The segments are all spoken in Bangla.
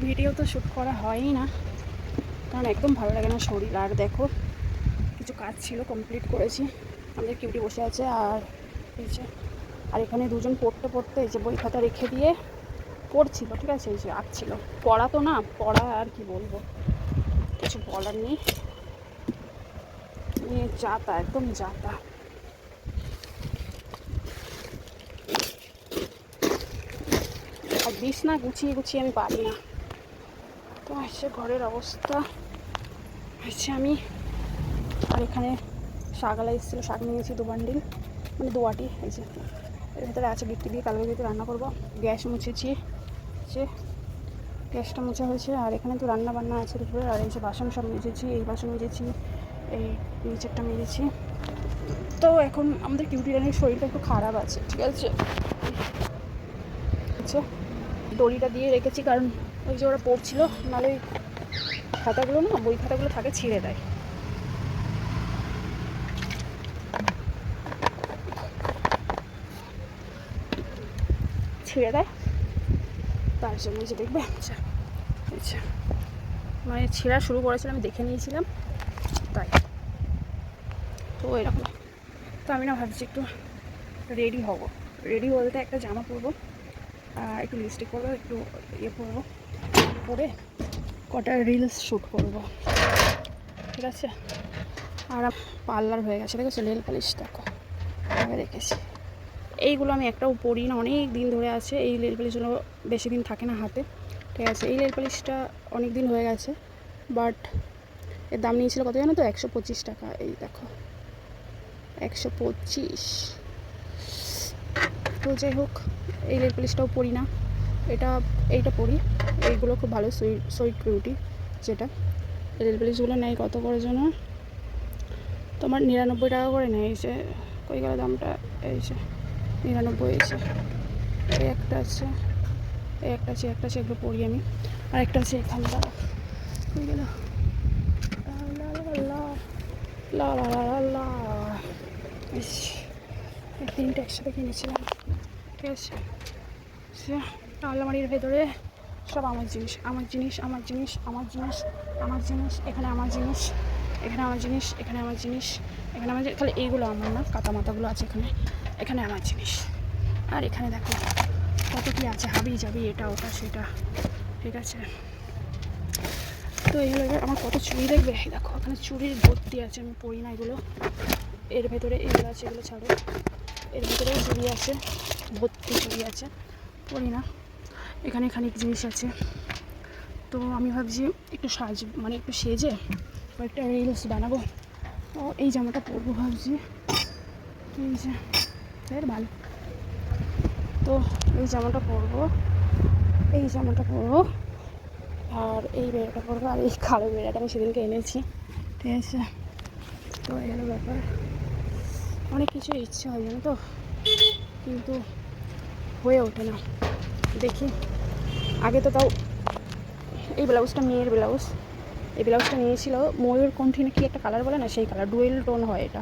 ভিডিও তো শ্যুট করা হয়ই না, কারণ একদম ভালো লাগে না শরীর। আর দেখো কিছু কাজ ছিল, কমপ্লিট করেছি। আমাদের কিউটি বসে আছে আর এই যে, আর এখানে দুজন পড়তে পড়তে এই যে বই খাতা রেখে দিয়ে পড়ছিল, ঠিক আছে, এই যে আঁকছিল। পড়া তো না, পড়া আর কি বলবো, কিছু বলার নেই। যাতা, একদম যাতা। আর বিছনা গুছিয়ে গুছিয়ে আমি পারি না। তো হচ্ছে ঘরের অবস্থা হচ্ছে। আমি আর এখানে শাকলা এসেছিলো, শাক নিয়েছি 2 বান্ডিল, মানে 2 আটি। এই যে এর ভেতরে আছে গিট্টি দিয়ে, কালকে যেহেতু রান্না করবো। গ্যাস মুছেছি, যে গ্যাসটা মোছা হয়েছে। আর এখানে তো রান্না বান্না আছে দুপুরে। আর এই যে বাসন সব মেজেছি, এই বাসন মেজেছি, এই নিচেরটা মেজেছি। তো এখন আমাদের কিউটি রানির শরীরটা একটু খারাপ আছে, ঠিক আছে। আচ্ছা, দড়িটা দিয়ে রেখেছি, কারণ ওই যে ওরা পড়ছিল, নাহলে খাতাগুলো না, বই খাতাগুলো থাকে, ছিঁড়ে দেয়। তার জন্য যে দেখবে, আচ্ছা আচ্ছা, মানে ছেঁড়া শুরু করেছিলাম, আমি দেখে নিয়েছিলাম তাই। তো এরকম। তো আমি না ভাবছি একটু রেডি হব। রেডি বলতে একটা জামা পরবো, একটু লিপস্টিক পরবো, একটু ইয়ে পরবো, পরে কটা রিলস শ্যুট করবো, ঠিক আছে। আর পার্লার হয়ে গেছে, দেখেছো নেল পালিশ দেখো আমি রেখেছি। এইগুলো আমি একটাও পরি না, অনেক দিন ধরে আছে। এই নেল পালিশগুলো বেশি দিন থাকে না হাতে, ঠিক আছে। এই নেল পালিশটা অনেক দিন হয়ে গেছে, বাট এর দাম নিয়েছিল কত জানো তো, 125 টাকা। এই দেখো 125। তো যাই হোক, এই নেল পালিশটাও পরি না, এইটা পরি। এইগুলো খুব ভালো, সুইট বিউটি যেটা। এই নেল পালিশগুলো নেয় কত করে জন্য, তোমার 99 টাকা করে নেয়। এই যে কই গেল দামটা, এই যে 99। এই যে এই একটা আছে, একটা আছে, এগুলো পরি আমি। আর একটা আছে এখানে, দাঁড়া হয়ে গেল, এই 3টে একসাথে কিনেছিলাম, ঠিক আছে। সে আলমারির ভেতরে সব আমার জিনিস, আমার জিনিস, আমার জিনিস, আমার জিনিস, আমার জিনিস, এখানে আমার জিনিস, এখানে আমার জিনিস, এখানে আমার জিনিস, এখানে আমার, খালি এইগুলো আমার না, কাটা মাথাগুলো আছে এখানে, এখানে আমার জিনিস। আর এখানে দেখো কত কী আছে, হাবি যাবি, এটা ওটা সেটা, ঠিক আছে। তো এইগুলো এবার আমার কত চুড়ি দেখবে, দেখো এখানে চুড়ির ভর্তি আছে, আমি পরি না এগুলো। এর ভেতরে এগুলো আছে, এগুলো ছাড়ো, এর ভেতরেও চুড়ি আছে, ভর্তি চুড়ি আছে, পরি না। এখানে খানিক জিনিস আছে। তো আমি ভাবছি একটু মানে একটু সেজে কয়েকটা রিলস বানাবো। তো এই জামাটা পরবো ভাবছি, এই যে ভালো। তো এই জামাটা পরবো, আর এই বেড়াটা পরবো, আর এই কালো বেড়াটা আমি সেদিনকে এনেছি, ঠিক আছে। তো এই হলো ব্যাপার। অনেক কিছু ইচ্ছে হয় জানো তো, কিন্তু হয়ে ওঠে না। দেখি, আগে তো তাও এই ব্লাউজটা, মেয়ের ব্লাউজ, এই ব্লাউজটা নিয়েছিল ময়ূর কণ্ঠী না কি একটা কালার বলে না, সেই কালার, ডুয়েল টোন হয় এটা।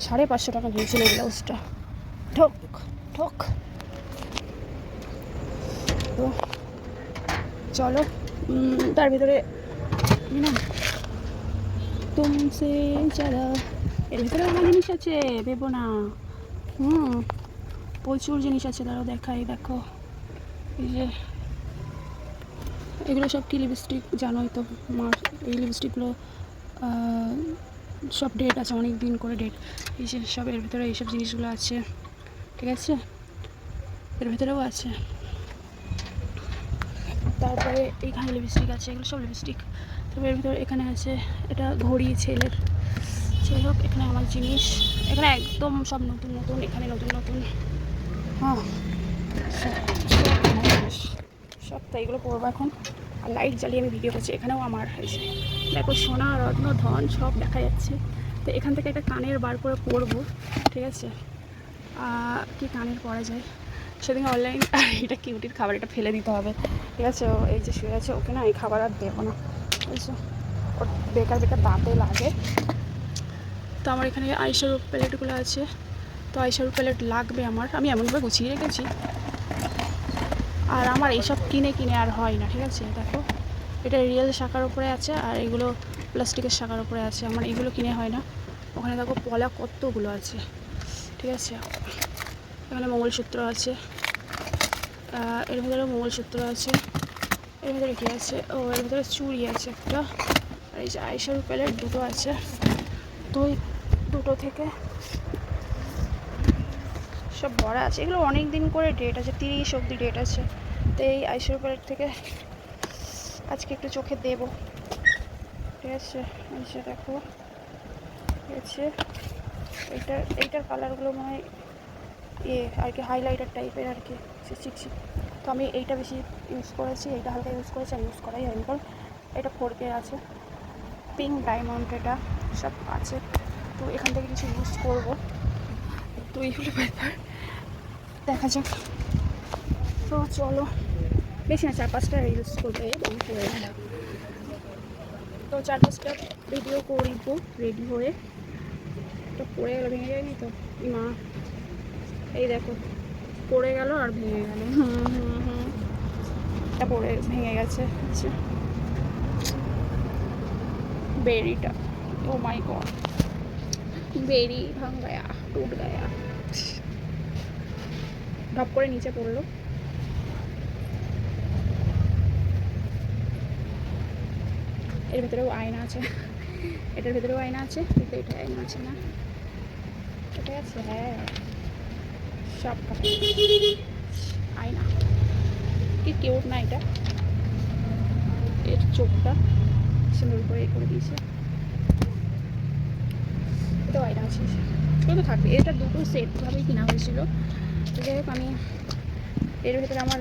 550 টাকা নিয়েছিল এই ব্লাউজটা। ঠক ঠক। তো চলো, তার ভিতরে না তুমসে যারা, এর ভিতরে অনেক জিনিস আছে, ভেবো না। প্রচুর জিনিস আছে, তারাও দেখাই, দেখো এই যে এগুলো সব কি লিপস্টিক জানোই তো, এই লিপস্টিকগুলো সব ডেট আছে, অনেক দিন করে ডেট। এই যে সব এর ভিতরে এইসব জিনিসগুলো আছে, ঠিক আছে, এর ভিতরেও আছে। তারপরে এইখানে লিপস্টিক আছে, এগুলো সব লিপস্টিক। তারপরে এর ভিতরে এখানে আছে, এটা ঘড়ি ছেলের। যাই হোক, এখানে আমার জিনিস, এখানে একদম সব নতুন নতুন, এখানে নতুন নতুন, হ্যাঁ সব। তো এইগুলো পরবো এখন। আর লাইট জ্বালিয়ে আমি ভিডিও করছি, এখানেও আমার হয়েছে, দেখো সোনা রত্ন ধন সব দেখা যাচ্ছে। তো এখান থেকে একটা কানের বার করে পরবো, ঠিক আছে। কি কানের পরা যায়, সেদিকে অনলাইন। আর এটা কিউটির খাবার, এটা ফেলে দিতে হবে, ঠিক আছে। এই যে শুয়ে আছে, ওকে না এই খাবার আর দেবো না, বুঝছো, ওর বেকার বেকার দাঁতে লাগে। তো আমার এখানে আইশ্যাডো প্যালেটগুলো আছে, তো আইশ্যাডো প্যালেট লাগবে আমার, আমি এমনভাবে গুছিয়ে রেখেছি। আর আমার এইসব কিনে কিনে আর হয় না, ঠিক আছে। দেখো এটা রিয়েল শাখার উপরে আছে আর এগুলো প্লাস্টিকের শাখার উপরে আছে, আমার এগুলো কিনে হয় না। ওখানে দেখো পলা কতগুলো আছে, ঠিক আছে। এখানে মঙ্গলসূত্র আছে, এর ভিতরে মঙ্গলসূত্র আছে, এর ভিতরে কী আছে, ও এর ভিতরে চুড়ি আছে একটা, আর এই যে আইশ্যাডো প্যালেট দুটো আছে। তো দুটো থেকে সব ভরা আছে, এগুলো অনেক দিন করে ডেট আছে, 30 অবধি ডেট আছে। তো এই আইশ্যাডো প্যালেট থেকে আজকে একটু চোখে দেবো, ঠিক আছে। এই যে দেখো, ঠিক আছে। এইটার কালারগুলো মনে হয় আর কি হাইলাইটার টাইপের আর কি, শিখছি। তো আমি এইটা বেশি ইউজ করেছি, এইটা হালকা ইউজ করেছি, আর ইউজ করাই হয়নি কারণ এটা 4K আছে, পিঙ্ক ডায়মন্ড এটা সব আছে। তো এখান থেকে কিছু ইউজ করবো, তো এইগুলো ব্যাপার, দেখা যাক। তো চলো, বেশি না 4-5টা রিলস করবে এবং করে গেলাম। তো 4-5টা ভিডিও করব রেডি হয়ে। তো পড়ে গেল, ভেঙে যায়নি তো মা, এই দেখো পড়ে গেল আর ভেঙে গেল। এটা পড়ে ভেঙে গেছে। আচ্ছা, বেরিটা, ও মাই গড, বেরি ভাঙ গায়া, টুট গায়া, ঢপ করে নিচে পড়লো। এর ভিতরেও আয়না আছে, এটার ভিতরেও আয়না আছে, কিন্তু এটা আয়না আছে না, এটা আছে, হ্যাঁ সব আয়না। কি কিউট না এটা, এর চোখটা সুন্দর করে দিয়েছে। এটাও আয়না আছে, এগুলো তো থাকবে। এটা দুটো সেটভাবেই কেনা হয়েছিল। যাই হোক, আমি এর ভেতরে আমার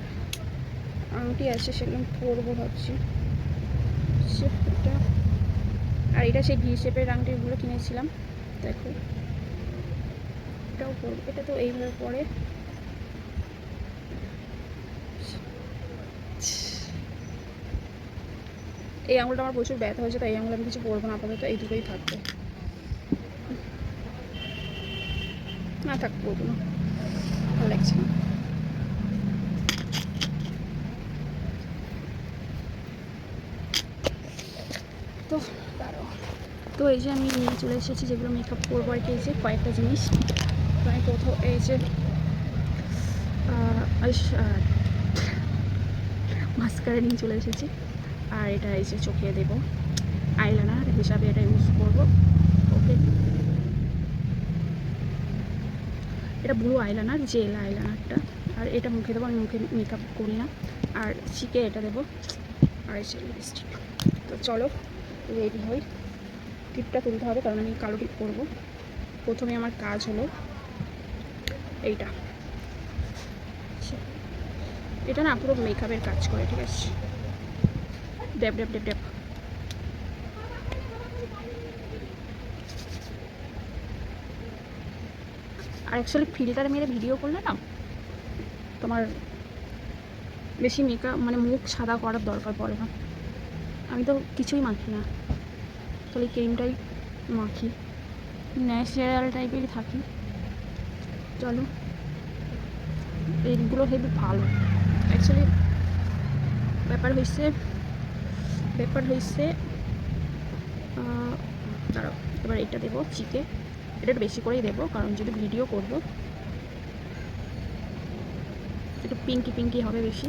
আংটি আছে, সেগুলো আমি পরবো ভাবছি। এটা আর এটা সেই ভি শেপের আংটিগুলো কিনেছিলাম, দেখো এটাও পরবো। এটা তো এইভাবে পরে, এই আঙুলটা আমার প্রচুর ব্যথা হয়েছে, তাই এই আঙুল আমি কিছু পরবো না আপাতত, এই দুটোই থাকবে। না থাক, পরবো না, ভালো লাগছে না। তো দাঁড়াও, তো এই যে আমি নিয়ে চলে এসেছি যেগুলো মেকআপ করবো আর কি, এই যে কয়েকটা জিনিস। তো আমি কোথাও এই যে মাস্কারা নিয়ে চলে এসেছি, আর এটা এই যে চোখে দেবো, আইলাইনার হিসাবে এটা ইউজ করবো। ওকে, এটা ব্লু আইলাইনার, জেল আইলাইনারটা। আর এটা মুখে দেবো, আমি মুখে মেকআপ করি না। আর চিকে এটা দেবো, আর এই লিপস্টিক। তো চলো রেডি হই, টিপটা তুলতে হবে কারণ আমি কালো টিপ করবো। প্রথমে আমার কাজ হলো এইটা, এটা না পুরো মেকআপের কাজ করে, ঠিক আছে। ড্যাপ ড্যাপ ড্যাপ ড্যাপ, আর অ্যাকচুয়ালি ফিল্টার মেরে ভিডিও করলে না তোমার বেশি মেকআপ মানে মুখ সাদা করার দরকার পড়ে না। আমি তো কিছুই মাখি না, খালি ক্রিমটাই মাখি, ন্যাচারাল টাইপেরই থাকি। চলো, এইগুলো হেবি ভালো অ্যাকচুয়ালি। ব্যাপার হয়েছে দাঁড়াও, এবার এটা দেবো চিকে, এটা একটু বেশি করেই দেবো কারণ যদি ভিডিও করবো একটু পিঙ্কি পিঙ্কি হবে বেশি।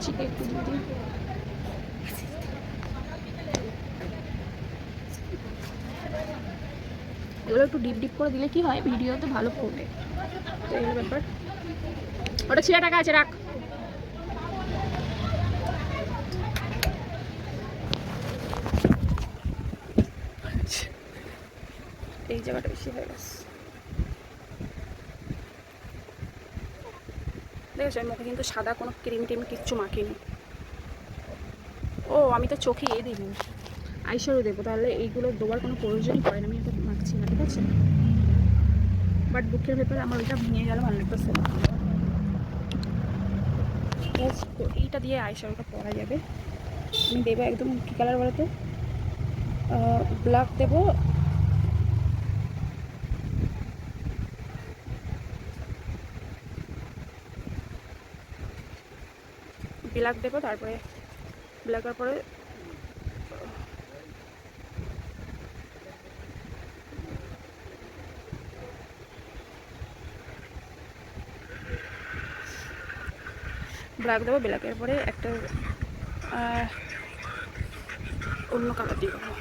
চিকে একটু দিয়ে দিই, এগুলো একটু ডিপ ডিপ করে দিলে কি হয়, ভিডিওতে ভালো ফোটে। তো এইগুলো ব্যাপার। ওটা ছিঁড়া টাকা আছে, রাখ। এই জায়গাটা বেশি হয়ে গেছে, দেখেছো আমি মুখে কিন্তু সাদা কোনো ক্রিম টিম কিচ্ছু মাখিনি। ও আমি তো চোখে দেবো, আইশ্যাডো দেবো, তাহলে এইগুলো দেওয়ার কোনো প্রয়োজনই পড়ে না, আমি এটা মাখছি না, ঠিক আছে। বাট বুকের ভেতরে আমার ওইটা ভেঙে গেল, ভালো লাগতেছে না। তো এইটা দিয়ে আইশ্যাডোটা পরা যাবে, আমি দেবো একদম কী কালার বলো তো, ব্ল্যাক দেবো, ব্ল্যাক দেবো, তারপরে ব্ল্যাকের পরে ব্ল্যাক দেবো, ব্ল্যাকের পরে একটা অন্য কালার দিয়ে দেবো।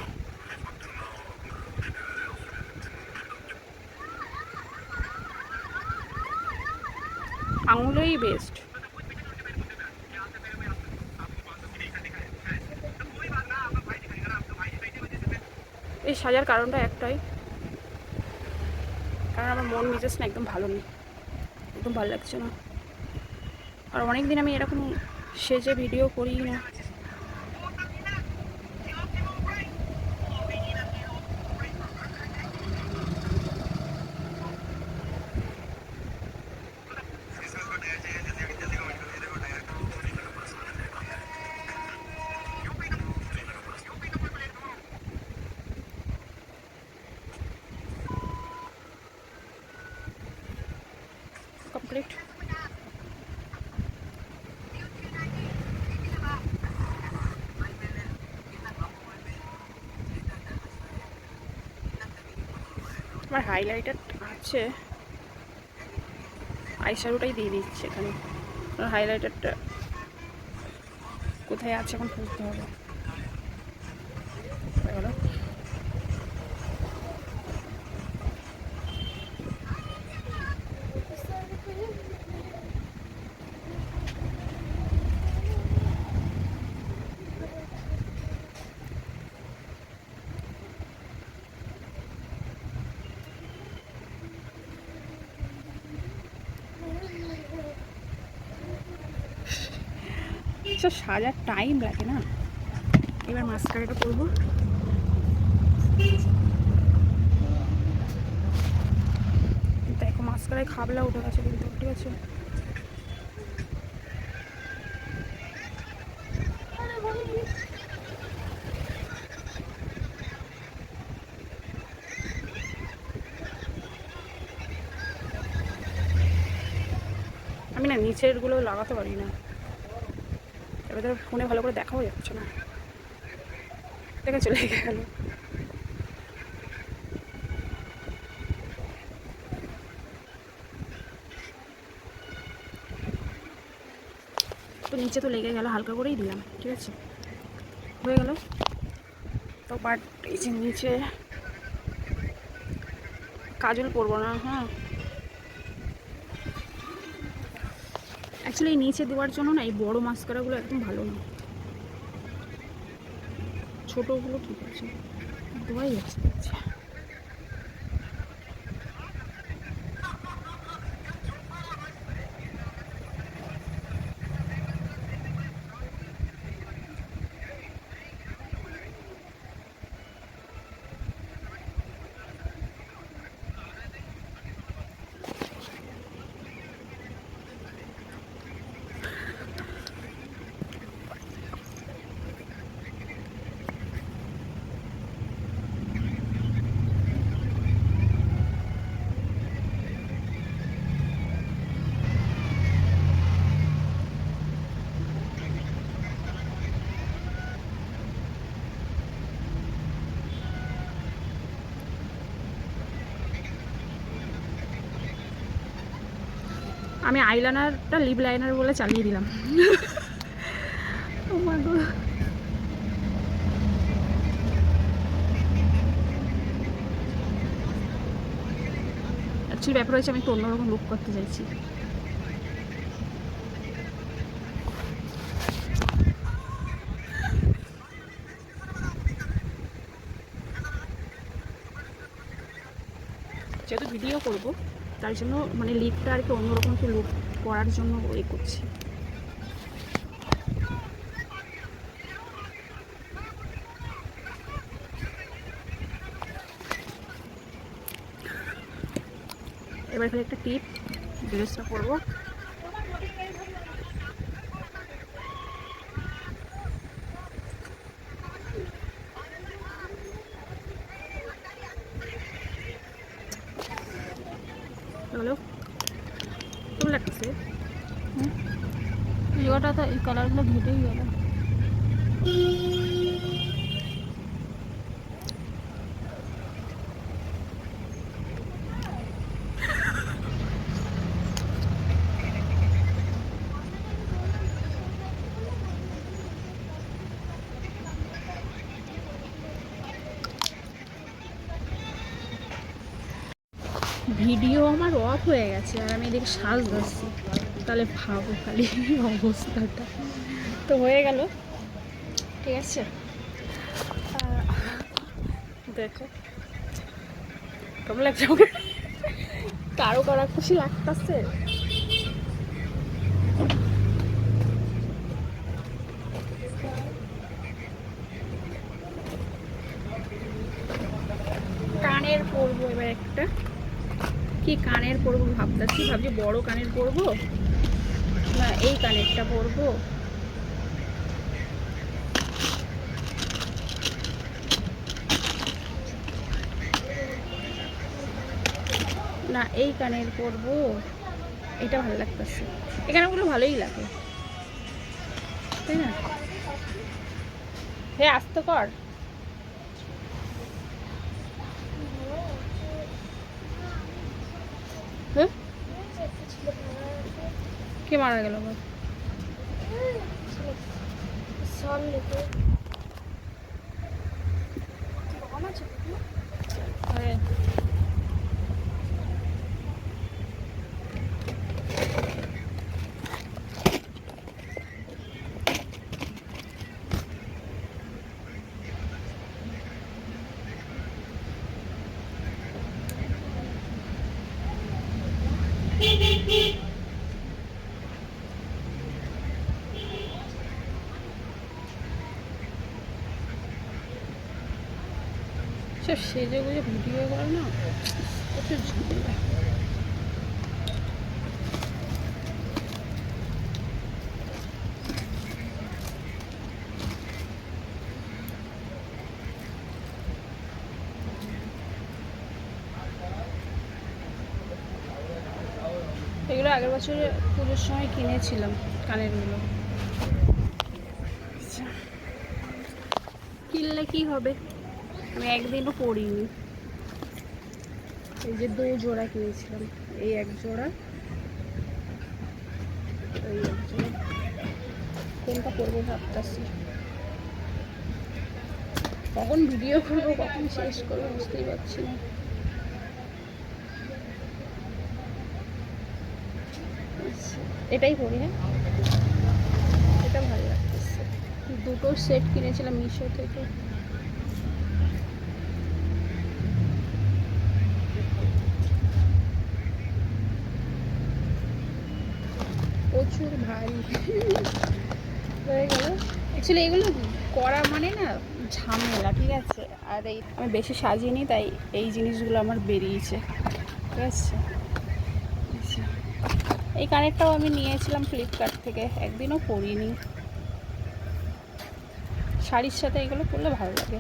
আঙুলেই বেস্ট। এই সাজার কারণটা একটাই, কারণ আমার মন মেজাজ না একদম ভালো নেই, একদম ভালো লাগছে না। আর অনেক দিন আমি এরকম সেজে ভিডিও করি না। কমপ্লিট। আমার হাইলাইটার আছে, আই শ্যাডোটাই দিয়ে দিচ্ছে এখানে। হাইলাইটারটা কোথায় আছে এখন খুঁজতে হবে। সব সাজার টাইম লাগে না। এবার মাস্কারাটা করবো। দেখো মাস্কারায় খাবলা উঠে গেছে কিন্তু, ঠিক আছে। আমি না নিচের গুলো লাগাতে পারি না, এবার ধর ফোনে ভালো করে দেখাও যাচ্ছে না, দেখে চলে গেল। তো নিচে তো লেগে গেল, হালকা করেই দিলাম, ঠিক আছে, হয়ে গেল। তো বাট এই যে নিচে কাজল পরবো না, হ্যাঁ অ্যাকচুয়ালি এই নিচে দেওয়ার জন্য না এই বড়ো মাস্কারাগুলো একদম ভালো না, ছোটোগুলো ঠিক আছে, দেওয়াই যাচ্ছে। আমি আইলাইনারটা লিপ লাইনার বলে চালিয়ে দিলাম। অ্যাকচুয়ালি ব্যাপার হয়েছে আমি একটু অন্যরকম লুক করতে চাইছি। যেহেতু ভিডিও করবো তার জন্য মানে লিপটা আর কি অন্যরকম একটু লুক করার জন্য ওই করছি। এবার খালি একটা টিপ ড্রেসটা করবো। কথা, এই কালারগুলো ঘেটেই গেল। ভিডিও আমার অফ হয়ে গেছে আর আমি এদিকে শ্বাস যাচ্ছি, তাহলে ভাবো খালি অবস্থাটা। তো হয়ে গেল, ঠিক আছে। দেখো কেমন লাগছে আমাকে, কারো কারো খুশি লাগতেছে। কানের পরবো এবার একটা, কি কানের পরবো ভাবছি বড় কানের পরবো না এই কানেরটা পরবো, না এই কানের পরবো, এটা ভালো লাগতেছে। এই কানেরগুলো ভালোই লাগে, তাই না? হে আস্তে কর। হ্যাঁ কে মারা গেল আবার? সব সেজে গুজে ভিডিও করে না, প্রচুর ঝামেলা। এগুলো আগের বছরে পুজোর সময় কিনেছিলাম কানেরগুলো। কিনলে কি হবে, আমি একদিনও পরিনি। এই যে 2 জোড়া কিনেছিলাম, এই 1 জোড়া, এই 1 জোড়া। কোনটা পরবো ভাবতেছি, কখন ভিডিও করবো কখন শেষ করবো বুঝতেই পারছি না। এটাই পরি, হ্যাঁ এটা ভালো লাগতেছে। 2টো সেট কিনেছিলাম মিশো থেকে। প্রচুর ভারী হয়ে গেল। অ্যাকচুয়ালি এগুলো করা মানে না ঝামেলা, ঠিক আছে। আর এই আমি বেশি সাজিয়ে তাই এই জিনিসগুলো আমার বেরিয়েছে, ঠিক আছে। এই কানেরটাও আমি নিয়েছিলাম ফ্লিপকার্ট থেকে, একদিনও পরিনি। শাড়ির সাথে এগুলো পরলে ভালো লাগে।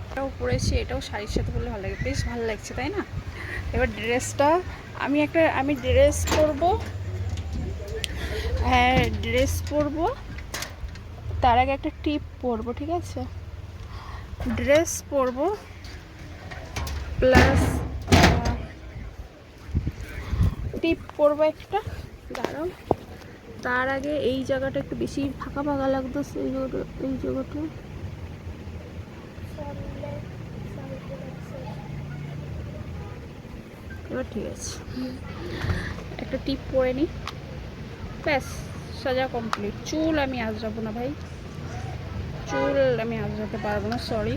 এটাও পরেছি, এটাও শাড়ির সাথে পরলে ভালো লাগে, বেশ ভালো লাগছে, তাই না? এবার ড্রেসটা আমি ড্রেস পরবো, হ্যাঁ ড্রেস পরবো, তার আগে একটা টিপ পরবো, ঠিক আছে। ড্রেস পরবো প্লাস টিপ পরবো একটা, দাঁড়াও। তার আগে এই জায়গাটা একটু বেশি ফাঁকা ফাঁকা লাগতেছে, এই জায়গাটা। এবার ঠিক আছে, একটা টিপ পরে নিই, ব্যাস সাজা কমপ্লিট। চুল আমি আজরাবো না ভাই, চুল আমি আজরাতে পারবো না, সরি।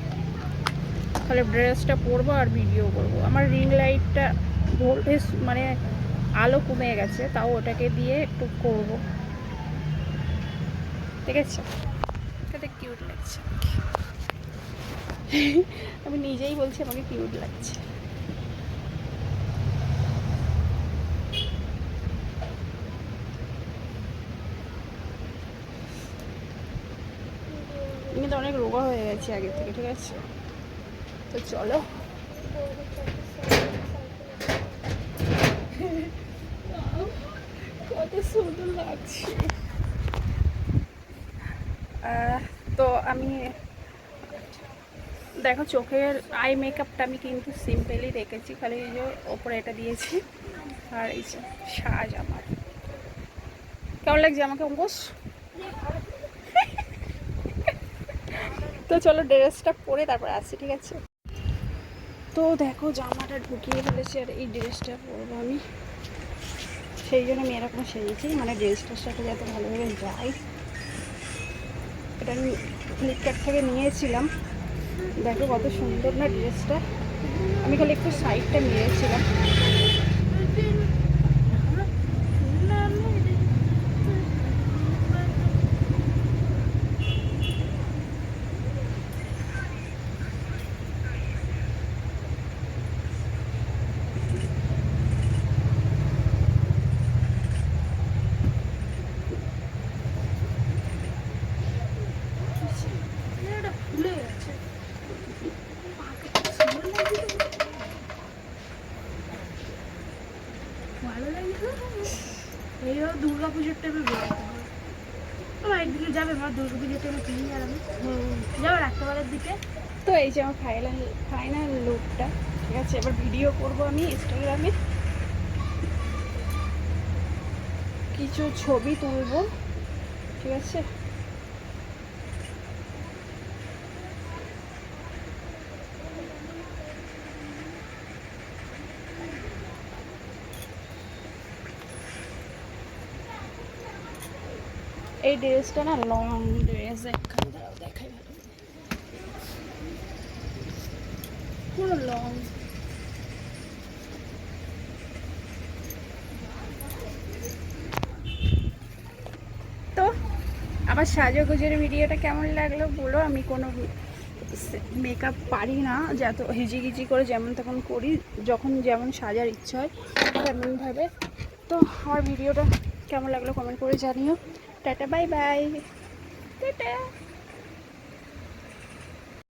তাহলে ড্রেসটা পরবো আর ভিডিও করবো। আমার রিং লাইটটা ভোল্টেজ মানে আলো কমে গেছে, তাও ওটাকে দিয়ে একটু করব, ঠিক আছে। এটা কিউট লাগছে আমি নিজেই বলছি আমাকে কিউট লাগছে। আমি তো অনেক রোগা হয়ে গেছি আগে থেকে, ঠিক আছে। তো চলো কত সুন্দর লাগছে। তো আমি দেখো চোখের আই মেকআপটা আমি কিন্তু সিম্পলি রেখেছি, খালি এই যে ওপরে এটা দিয়েছি আর এই যে সাজ আমার। কেমন লাগছে আমাকে অঙ্কুশ? তো চলো ড্রেসটা পরে তারপর আসছি, ঠিক আছে? তো দেখো জামাটা ঢুকিয়ে ফেলেছি আর এই ড্রেসটা পরবো আমি, সেই জন্য আমি এরকম সেরেছি, মানে ড্রেসটার সাথে যাতে ভালোভাবে যায়। এটা আমি ফ্লিপকার্ট থেকে নিয়েছিলাম, দেখো কত সুন্দর না ড্রেসটা। আমি খালি একটু সাইডটা নিয়েছিলাম। ভালো লাগে এই দুর্গা পুজোর টাইমে বেরোতে হবে। তোমার একদিকে যাবে মা দুর্গা পুজোর টাইমে কিনে যাবে, যাবে রাত্রেবেলার দিকে। তো এই যে আমার ফাইনাল লুকটা, ঠিক আছে? এবার ভিডিও করব আমি ইনস্টাগ্রামে, কিছু ছবি তুলবো, ঠিক আছে? এই ড্রেসটা না লং ড্রেস, একখান দেখাই ভালো, পুরো লং। তো আমার সাজুগুজুর ভিডিওটা কেমন লাগলো বলো। আমি কোনো মেকআপ পারি না, যত হিজিগিজি করে যেমন তখন করি, যখন যেমন সাজার ইচ্ছা হয় তেমনভাবে। তো আমার ভিডিওটা কেমন লাগলো কমেন্ট করে জানিও। Tata, bye bye, tata.